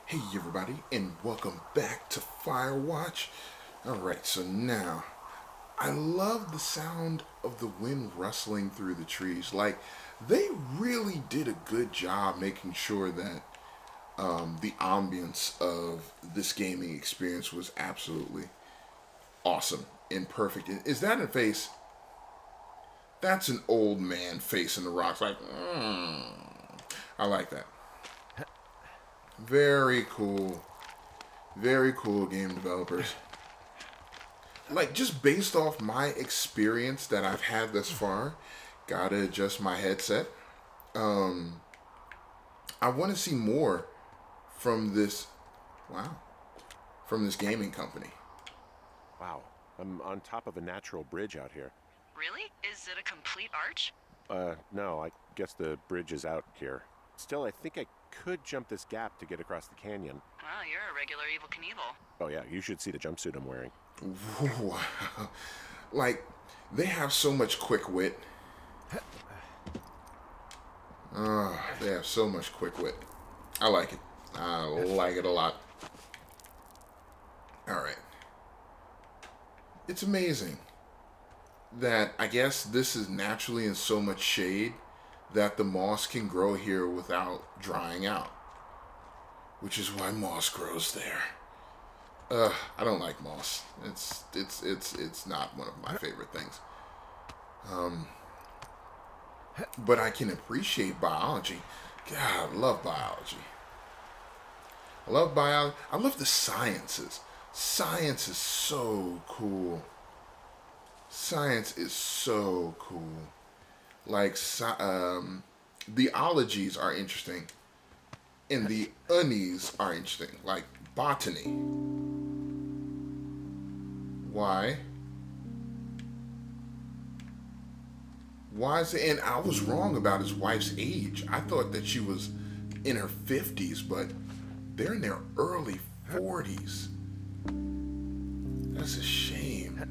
Hey everybody, and welcome back to Firewatch. Alright, so now, I love the sound of the wind rustling through the trees. Like, they really did a good job making sure that the ambience of this gaming experience was absolutely awesome and perfect. Is that a face? That's an old man facing the rocks. Like, I like that. Very cool. Very cool, game developers. Like, just based off my experience that I've had thus far, gotta adjust my headset. I want to see more from this, wow, from this gaming company. Wow, I'm on top of a natural bridge out here. Really? Is it a complete arch? No, I guess the bridge is out here. Still, I think I could jump this gap to get across the canyon. Wow, you're a regular Evil Knievel. Oh yeah, you should see the jumpsuit I'm wearing. Wow. Like, they have so much quick wit. They have so much quick wit. I like it. I like it a lot. Alright. It's amazing that I guess this is naturally in so much shade that the moss can grow here without drying out. Which is why moss grows there. I don't like moss. It's not one of my favorite things. But I can appreciate biology. God, I love biology. I love biology. I love the sciences. Science is so cool. Science is so cool. Like, the ologies are interesting. And the unnies are interesting. Like, botany. Why? Why is it? And I was wrong about his wife's age. I thought that she was in her 50s, but they're in their early 40s. That's a shame.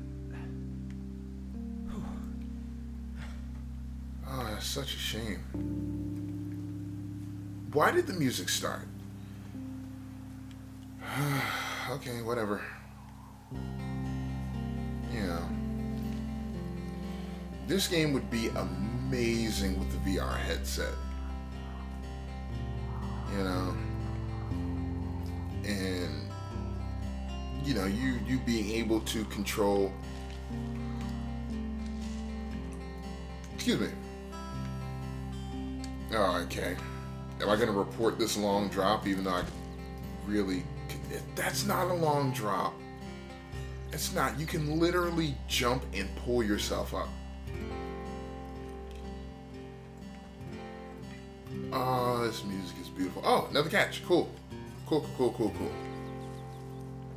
Oh, that's such a shame. Why did the music start? Okay, whatever. You know. This game would be amazing with the VR headset. You know. And you know, you being able to control, excuse me. Oh, okay. Am I gonna report this long drop even though I really, that's not a long drop. It's not. You can literally jump and pull yourself up. Oh, this music is beautiful. Oh, another catch. Cool. Cool.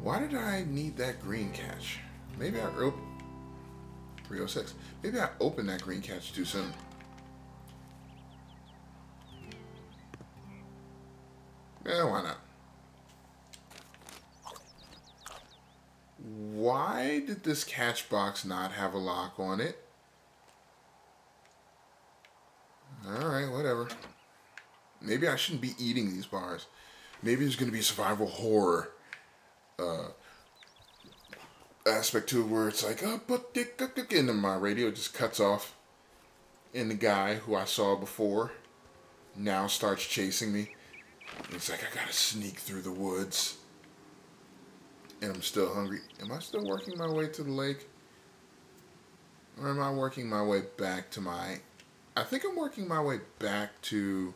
Why did I need that green catch? Maybe I opened 306. Maybe I opened that green catch too soon. Yeah, why not? Why did this catch box not have a lock on it? Alright, whatever. Maybe I shouldn't be eating these bars. Maybe there's going to be a survival horror aspect to it where it's like, oh, but and then my radio just cuts off. And the guy who I saw before now starts chasing me. And it's like, I gotta sneak through the woods. And I'm still hungry. Am I still working my way to the lake? Or am I working my way back to my... I think I'm working my way back to...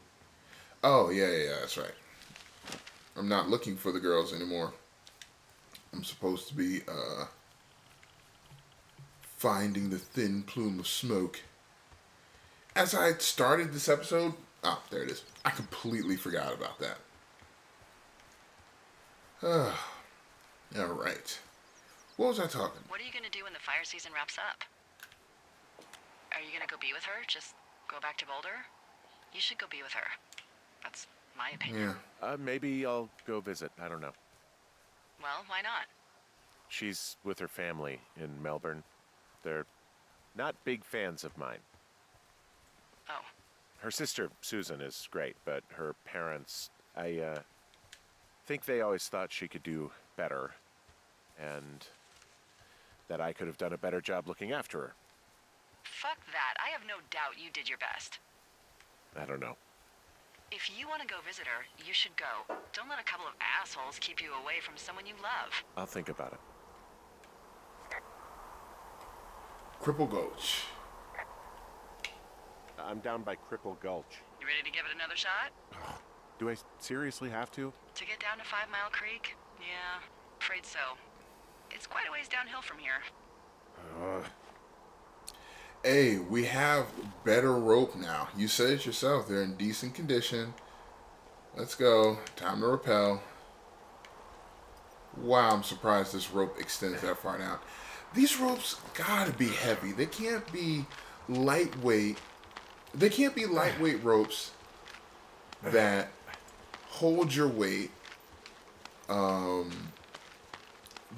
Oh, yeah, that's right. I'm not looking for the girls anymore. I'm supposed to be, finding the thin plume of smoke. As I started this episode... Oh, there it is. I completely forgot about that. Alright. What was I talking? What are you gonna do when the fire season wraps up? Are you gonna go be with her? Just go back to Boulder? You should go be with her. That's my opinion. Yeah. Maybe I'll go visit. I don't know. Well, why not? She's with her family in Melbourne. They're not big fans of mine. Oh. Her sister, Susan, is great, but her parents, I think they always thought she could do better, and that I could have done a better job looking after her. Fuck that. I have no doubt you did your best. I don't know. If you want to go visit her, you should go. Don't let a couple of assholes keep you away from someone you love. I'll think about it. Cripple Gulch. I'm down by Cripple Gulch. You ready to give it another shot? Do I seriously have to? To get down to 5 Mile Creek? Yeah, afraid so. It's quite a ways downhill from here. Hey, we have better rope now. You said it yourself. They're in decent condition. Let's go. Time to rappel. Wow, I'm surprised this rope extends that far down. These ropes gotta be heavy. They can't be lightweight. They can't be lightweight ropes that hold your weight.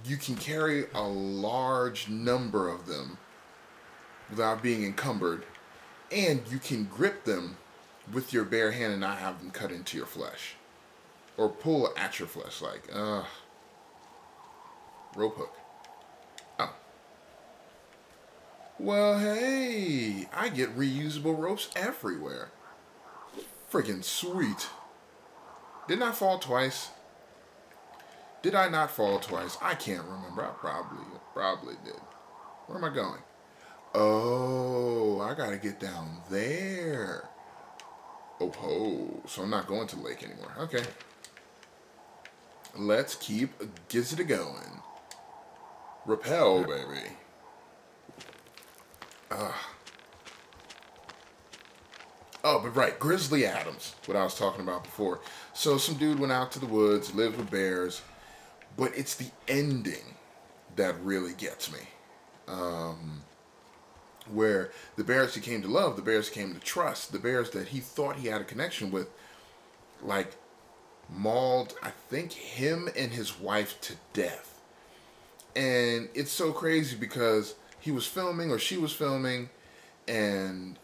You can carry a large number of them without being encumbered, and you can grip them with your bare hand and not have them cut into your flesh or pull at your flesh like rope hook. Oh, well, hey, I get reusable ropes everywhere. Freaking sweet. Didn't I fall twice? Did I not fall twice? I can't remember. I probably did. Where am I going? Oh, I gotta get down there. Oh ho. So I'm not going to the lake anymore. Okay. Let's keep it going. Rappel, baby. Oh, but right, Grizzly Adams, what I was talking about before. So some dude went out to the woods, lived with bears, but it's the ending that really gets me. Where the bears he came to love, the bears he came to trust, the bears that he thought he had a connection with, like, mauled, I think, him and his wife to death. And it's so crazy because he was filming, or she was filming, and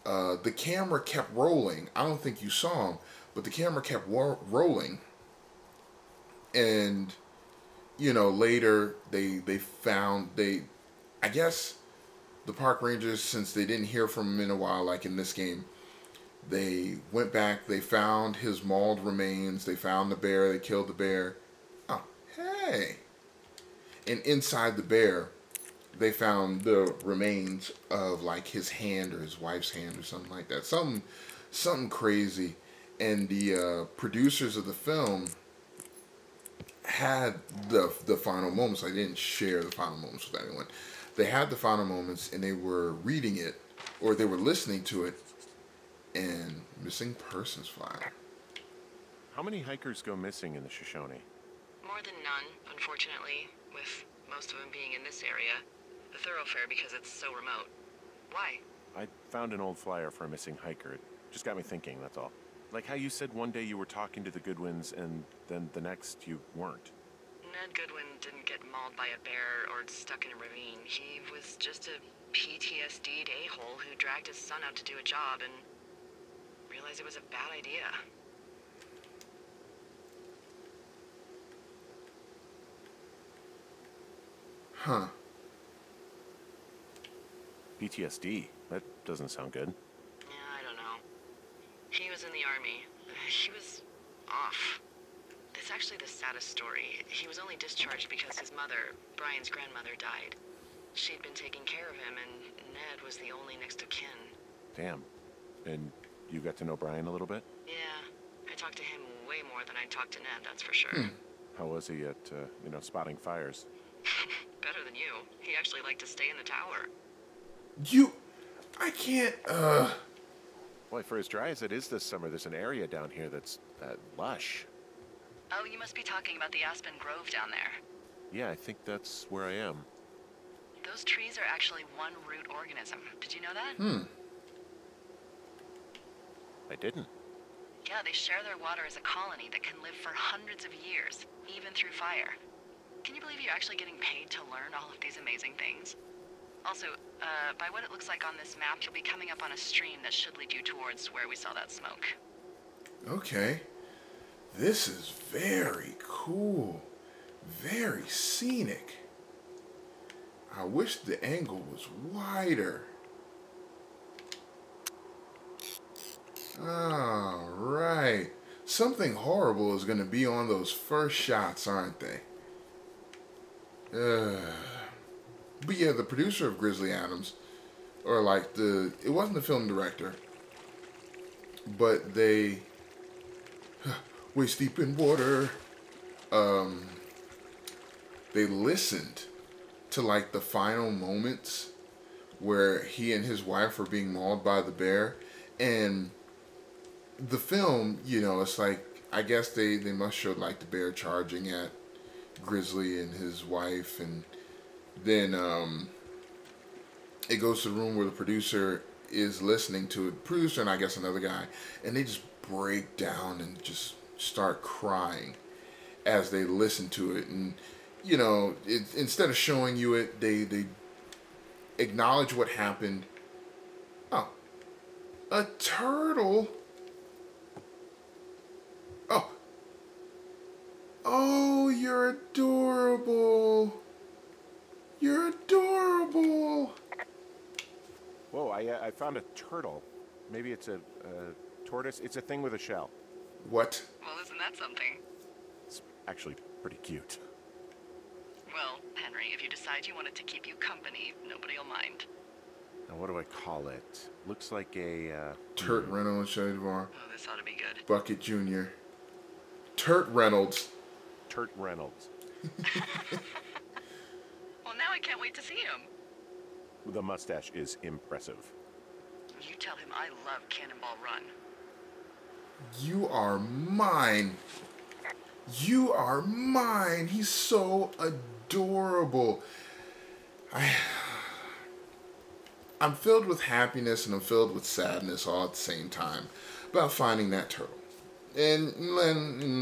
the camera kept rolling. I don't think you saw him, but the camera kept rolling. And, you know, later I guess the park rangers, since they didn't hear from him in a while, like in this game, they went back, they found his mauled remains, they found the bear, they killed the bear. Oh, hey. And inside the bear, they found the remains of, like, his hand or his wife's hand or something like that. Something crazy. And the producers of the film had the final moments. I didn't share the final moments with anyone. They had the final moments, and they were reading it, or they were listening to it, and missing persons file. How many hikers go missing in the Shoshone? More than none, unfortunately, with most of them being in this area. The thoroughfare because it's so remote. Why? I found an old flyer for a missing hiker. It just got me thinking, that's all. Like how you said one day you were talking to the Goodwins, and then the next you weren't. Ned Goodwin didn't get mauled by a bear or stuck in a ravine. He was just a PTSD'd a-hole who dragged his son out to do a job and realized it was a bad idea. Huh. PTSD? That doesn't sound good. Yeah, I don't know. He was in the army. He was off. It's actually the saddest story. He was only discharged because his mother, Brian's grandmother, died. She'd been taking care of him, and Ned was the only next of kin. Damn. And you got to know Brian a little bit? Yeah, I talked to him way more than I talked to Ned, that's for sure. How was he at, spotting fires? Better than you. He actually liked to stay in the tower. I can't, Boy, for as dry as it is this summer, there's an area down here that's lush. Oh, you must be talking about the Aspen Grove down there. Yeah, I think that's where I am. Those trees are actually one root organism. Did you know that? I didn't. Yeah, they share their water as a colony that can live for hundreds of years, even through fire. Can you believe you're actually getting paid to learn all of these amazing things? Also, by what it looks like on this map, you'll be coming up on a stream that should lead you towards where we saw that smoke. okay. This is very cool. Very scenic. I wish the angle was wider. Alright. Something horrible is going to be on those first shots, aren't they? But yeah, the producer of Grizzly Adams, or like it wasn't the film director, but they, waist deep in water, they listened to like the final moments where he and his wife were being mauled by the bear. And the film, you know, it's like, I guess they must show like the bear charging at Grizzly and his wife, and then it goes to the room where the producer is listening to it, producer and I guess another guy, and they just break down and just start crying as they listen to it. And you know, instead of showing you it, they acknowledge what happened. Oh, a turtle. Oh, you're adorable. You're adorable. Whoa, I found a turtle. Maybe it's a tortoise. It's a thing with a shell. What? Well, isn't that something? It's actually pretty cute. Well, Henry, if you decide you want it to keep you company, nobody will mind. Now, what do I call it? Looks like a... Turt Reynolds, Shadvar. Oh, this ought to be good. Bucket Jr. Turt Reynolds. Turt Reynolds. Well, now I can't wait to see him. The mustache is impressive. You tell him I love Cannonball Run. You are mine. You are mine. He's so adorable. I'm filled with happiness and I'm filled with sadness all at the same time about finding that turtle. And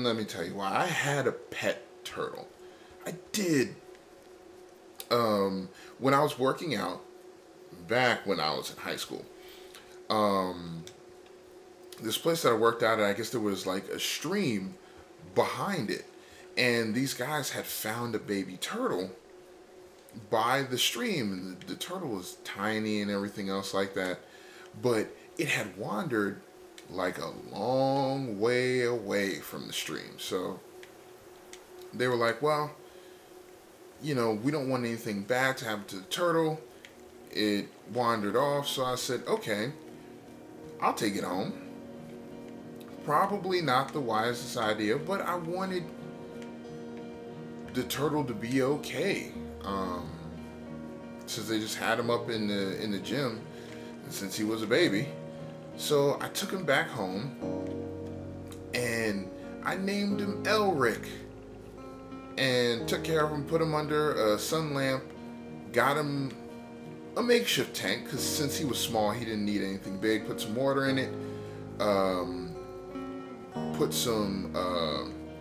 let me tell you why. I had a pet turtle. I did. When I was working out, back when I was in high school, this place that I worked out at, I guess there was like a stream behind it. And these guys had found a baby turtle by the stream. And the turtle was tiny and everything else like that. But it had wandered like a long way away from the stream. So they were like, well, you know, we don't want anything bad to happen to the turtle. It wandered off. So I said, okay, I'll take it home. Probably not the wisest idea, but I wanted the turtle to be okay. Since they just had him up in the gym, and since he was a baby. So I took him back home, and I named him Elric, and took care of him, put him under a sun lamp, got him a makeshift tank, because since he was small, he didn't need anything big, put some water in it,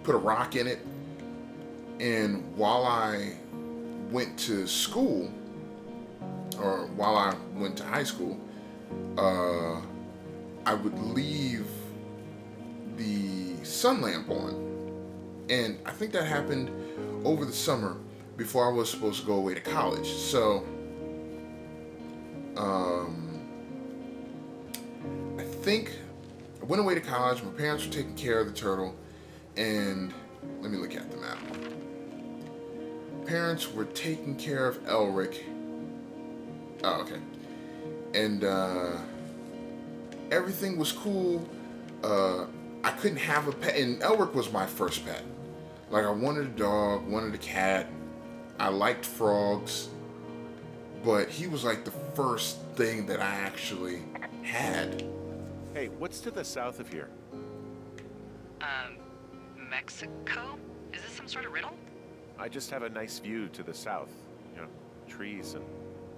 put a rock in it, and while I went to school, or while I went to high school, I would leave the sun lamp on. And I think that happened over the summer before I was supposed to go away to college. So, I think I went away to college. My parents were taking care of the turtle. And let me look at the map. Parents were taking care of Elric. Oh, okay. And, everything was cool. I couldn't have a pet, and Elric was my first pet. Like, I wanted a dog, wanted a cat. I liked frogs, but he was like the first thing that I actually had. Hey, what's to the south of here? Mexico? Is this some sort of riddle? I just have a nice view to the south. You know, trees and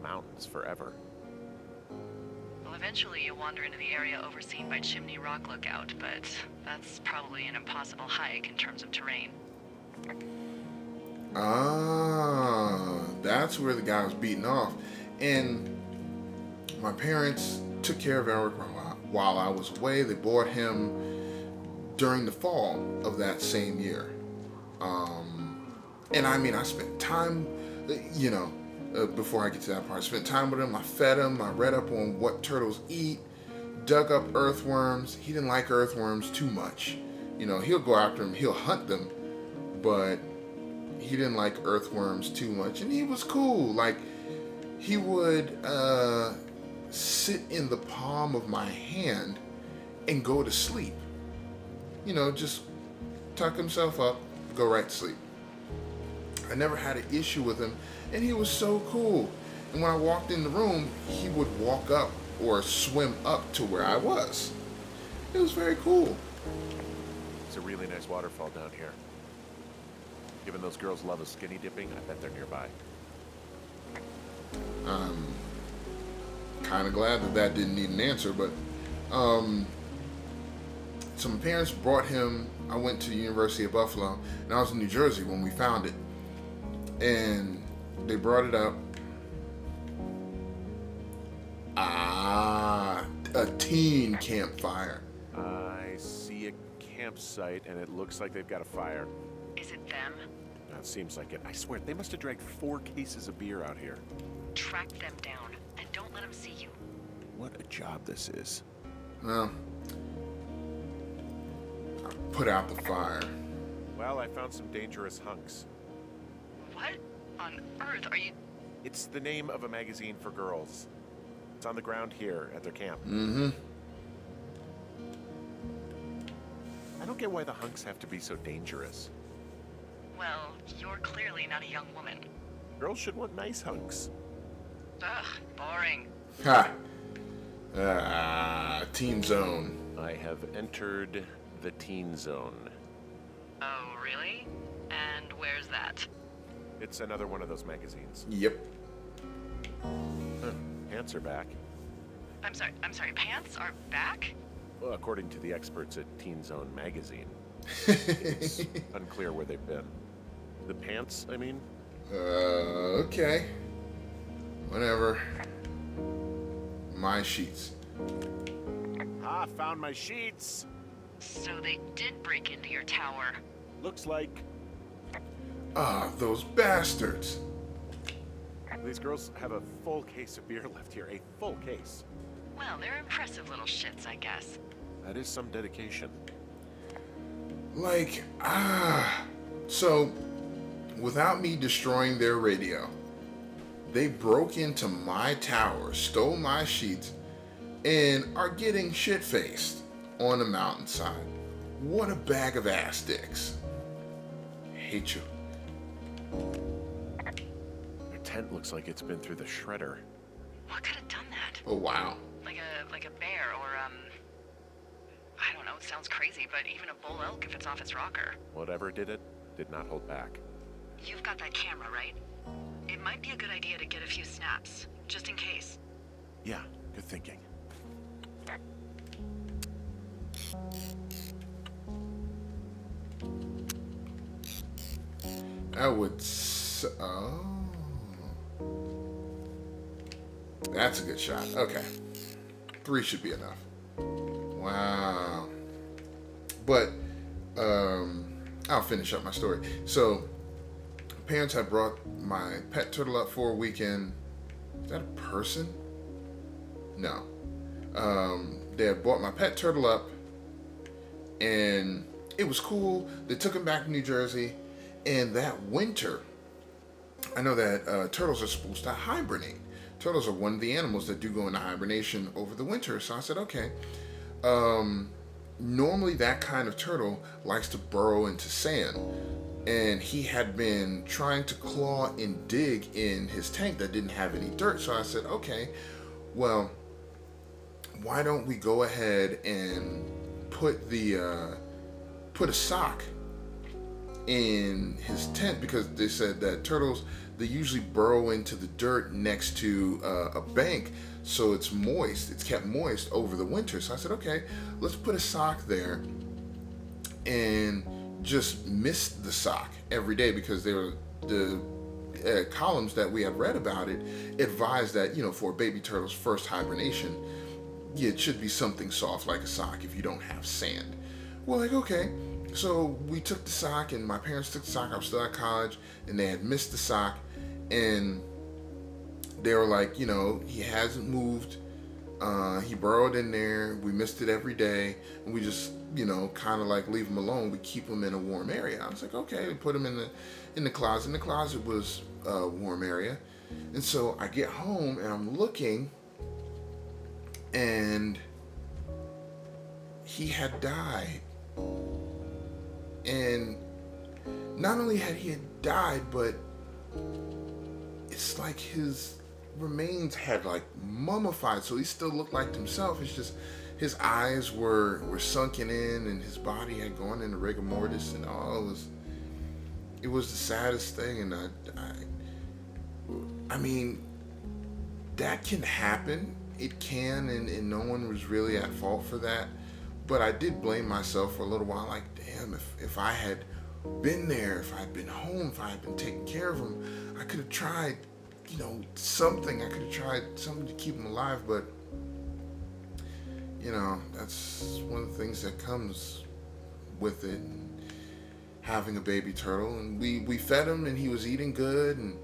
mountains forever. Well, eventually you'll wander into the area overseen by Chimney Rock Lookout, but that's probably an impossible hike in terms of terrain. Ah, that's where the guy was beaten off. And my parents took care of Eric while I was away. They bought him during the fall of that same year. And I mean, I spent time, before I get to that part, I spent time with him. I fed him. I read up on what turtles eat, dug up earthworms. He didn't like earthworms too much. He'll go after them. He'll hunt them. But he didn't like earthworms too much. And he was cool. Like, he would sit in the palm of my hand and go to sleep. Just tuck himself up, go right to sleep. I never had an issue with him, and he was so cool. And when I walked in the room, he would walk up or swim up to where I was. It was very cool. It's a really nice waterfall down here. Given those girls love a skinny dipping, I bet they're nearby. I'm kind of glad that didn't need an answer, but so my parents brought him. I went to the University of Buffalo, and I was in New Jersey when we found it. And they brought it up. A teen campfire. I see a campsite, and it looks like they've got a fire. Is it them? That seems like it. I swear, they must have dragged 4 cases of beer out here. Track them down, and don't let them see you. What a job this is. Well, I put out the fire. Well, I found some dangerous hunks. What on earth are you... It's the name of a magazine for girls. It's on the ground here at their camp. Mm-hmm. I don't get why the hunks have to be so dangerous. Well, you're clearly not a young woman. Girls should want nice hunks. Ugh, boring. Ha! Teen Zone. I have entered the teen zone. Oh, really? And where's that? It's another one of those magazines. Yep. Huh. Pants are back. I'm sorry, pants are back? Well, according to the experts at Teen Zone magazine. It's unclear where they've been. The pants, I mean? Okay. Whatever. My sheets. Ah, found my sheets! So they did break into your tower. Looks like Those bastards. these girls have a full case of beer left here. A full case. Well, they're impressive little shits, I guess. That is some dedication. Like, so, without me destroying their radio, they broke into my tower, stole my sheets, and are getting shit-faced on the mountainside. What a bag of ass dicks. Hate you. Their tent looks like it's been through the shredder. What could have done that? Oh, wow. Like a bear or, I don't know, it sounds crazy, but even a bull elk if it's off its rocker. Whatever did it, did not hold back. You've got that camera, right? It might be a good idea to get a few snaps, just in case. Yeah, good thinking. That would... Oh. That's a good shot. Okay. 3 should be enough. Wow. But, I'll finish up my story. So, parents had brought my pet turtle up for a weekend. Is that a person? No. They had brought my pet turtle up, and it was cool. They took him back to New Jersey, and that winter, I know that turtles are supposed to hibernate. Turtles are one of the animals that do go into hibernation over the winter. So I said, okay. Normally that kind of turtle likes to burrow into sand. And he had been trying to claw and dig in his tank that didn't have any dirt. So I said, okay, well, why don't we go ahead and put a sock in his tent, because they said that turtles, they usually burrow into the dirt next to a bank, so it's moist. It's kept moist over the winter. So I said, okay, let's put a sock there and just mist the sock every day, because they were the columns that we had read about it advised that, for a baby turtle's first hibernation, it should be something soft like a sock if you don't have sand. Well, like, okay. So we took the sock, and my parents took the sock. I was still at college, and they had missed the sock, and they were like, you know, he hasn't moved. He burrowed in there. We missed it every day, and we just, you know, kind of like leave him alone. We keep him in a warm area. I was like, okay. We put him in the closet. And the closet was a warm area, and so I get home and I'm looking, and he had died. And not only had he died, but it's like his remains had like mummified, so he still looked like himself. It's just his eyes were sunken in, and his body had gone into rigor mortis, and all it was the saddest thing. And I mean, that can happen. It can, and no one was really at fault for that. But I did blame myself for a little while, like, damn, if I had been there, if I had been home, if I had been taking care of him, I could have tried, you know, something. I could have tried something to keep him alive. But, you know, that's one of the things that comes with it, having a baby turtle. And we fed him, and he was eating good, and,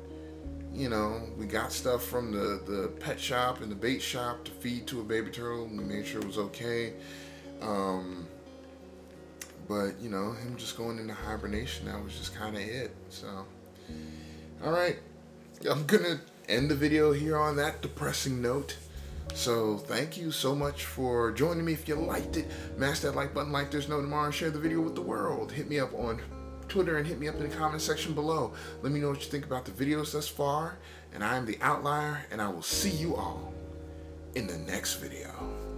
you know, we got stuff from the pet shop and the bait shop to feed to a baby turtle, and we made sure it was okay. But, you know, him just going into hibernation, that was just kind of it. So, all right, I'm going to end the video here on that depressing note. So, thank you so much for joining me. If you liked it, smash that like button like there's no tomorrow, and share the video with the world. Hit me up on Twitter and hit me up in the comment section below. Let me know what you think about the videos thus far. And I am the Outlier, and I will see you all in the next video.